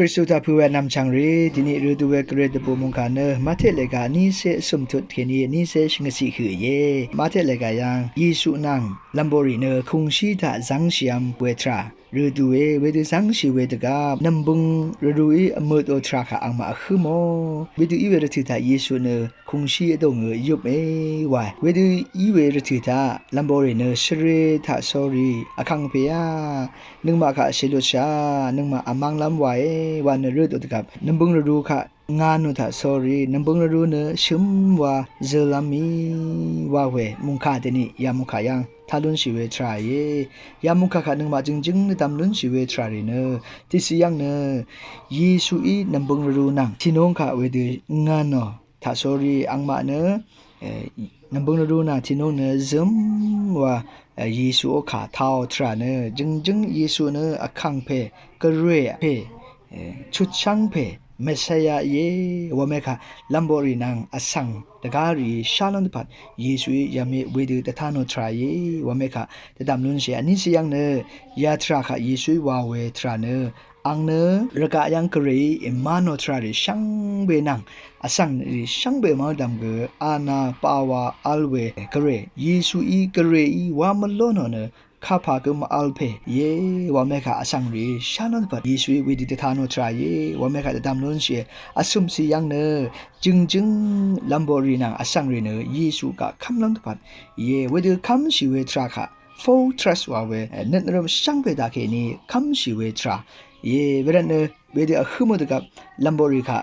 ริสตุตาพูเวนำชังรีที่นี่ฤดูเวกเรดปูมุงคาเนมาเทเลกานี่เสสมทุดเทนี่นี่เสชิงสิคือเยมาเทเลกายังยิสุนังลัมโบรีเนคงชีตาจังชิมเวทราฤดูเวดูจังชิเวตกานัมบุงฤดูอมดโอทราคาอังมาคือโมเวดูอีเวรติตายิสุเนคงชีดงยุบวายเวดูอีเวรติตาลัมโบรีเนชเรทาซอรีอคังเปียนึงมาค่ะชิลุชานึงมาอามังลำไว้วันฤดูกับนัมบุงฤดูค่ะงานนุท่า sorry นัมบุงฤดูเนชิมว่าเจลามีว่าเวมุงคาเดนี่ยามุขายังทาลุนชิเวทรายยามุขะค่ะนึงมาจึงๆตามลุนชิเวทรารีเนติสิยังเนยิสุอีนัมบุงฤดูนังที่น้องค่ะเวดืงานเนาะท่า sorry อังมาเนนัมบุงฤดูน่ะที่น้องเนซึมว่ายิสุโอขาเท้าทราเนจึงยิสุเนอคังเพกเรเพชุดช่างเพเมสยาเยวะเมคะลัมโบรีนังอสังตะการีชาลันปัดเยซูยามีเวดูตะทานอทรายวะเมคะตะดำลุนเสียอันนี้เสียงเนยาทราคะเยซูวาเวทราเนอังเนระกะยังกรีอิมานอทราริช่างเบนังอสังริช่างเบมาดำเกอานาปาวาอัลเวกเรเยซูอีกเรอีวามลอนเนข้าพาก็มาอัลเพเยวะเมคะอสังรีชาลันปัดเยซูวิดิตทานอทรายวะเมคะตะดำลุนเสียอสุมสียังเนจึงลัมโบรีนังอสังรีเนเยซูกะคัมลันปัดเยเวดูคัมชิเวทราคะfull trust ว่าเวเนนรมช่างเปตาเคนี่คัมชิเวทราเยเวรเนเวดูอคุมดกับลัมโบรีค่ะ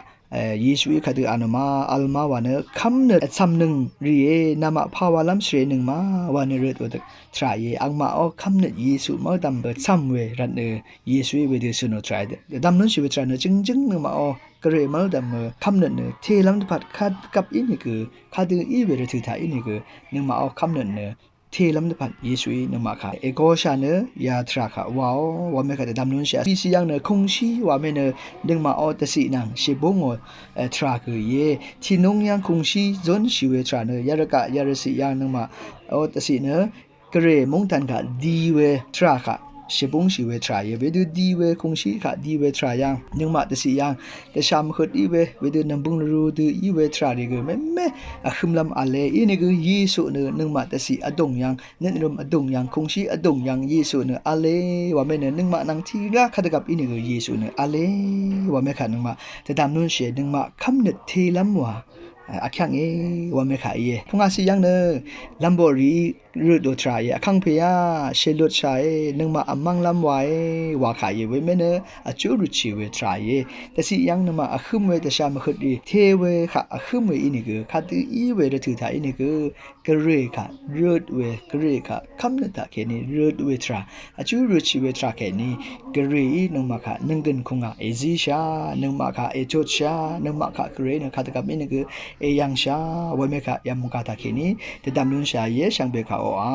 เยซูขัดอานุมาอัลมาวันเนคัมเนซัมนึงรีเอนามาภาวะลัมเสนึงมาวันเนเรดวดทรายอังมาอคัมเนเยซูมาดัมเบซัมเวรันเนเยซูเวดูสุนทรายดัมนุนชิเวทราเนจึงนึงมาอกระเรมาดัมคัมเนเนเทลัมพัดคัดกับอินี่คือคัดอีเวรถือถ่ายอินี่คือนึงมาคัมเนเนเทลัมพัดเยซูนึงมาค่ะเอโกชาเนยาทราค่ะว้าวว่าเมค่ะดัมนุนเสียพิสิยังเนคงชีว่าเมเนนึงมาตสินังชิบงทราคือเยที่นงยังคงชีจนชิเวทราเนยารกะยารสิยังนึงมาตสิเนกระเรมงตันค่ะดีเวทราค่ะชิบงชิเวทรายเวดูดีเวคงชีค่ะดีเวทรายังนึงมาตสิยังแต่ชามขดอีเวดูนัมบุงรูดูอีเวทราดีก็แม่คุมลำอะไรอีนี่ก็เยซูเนนึงมาตสิอดงยังเน้นรมอดงยังคงชีอดงยังเยซูเนอะไรว่าแม่เนนึงมานังทีละขัดกับอีนี่ก็เยซูเนอะไรว่าแม่ค่ะนึงมาแต่ตามนู้นเสียนึงมาคำนึกทีลำว่าอาขังว่าไม่ขายพงอาศิยังเนลัมโบรีรูดโดทรายอาขังเพียเชลุดใช้นึงมาอามังลำไว้ว่าขายเว้ไม่เนอาจูรุชิเวทรายแต่สิยังนึงมาอาคุมเวแต่ชามขดีเทเวค่ะอาคุมเวอินี่คือขัดอีเวรถือถ่ายอินี่คือกระเรค่ะรูดเวกระเรค่ะคำนึกตาแค่นี้รูดเวทราอาจูรุชิเวทราแค่นี้กระเรนึงมาค่ะนึงกันคงอ่ะเอซิชานึงมาค่ะเอโจชานึงมาค่ะกระเรนึงขัดกับอินี่คือยังชาวันเมฆยามุกาตาคินีแต่ดำลุนชาเยชังเบคาโออา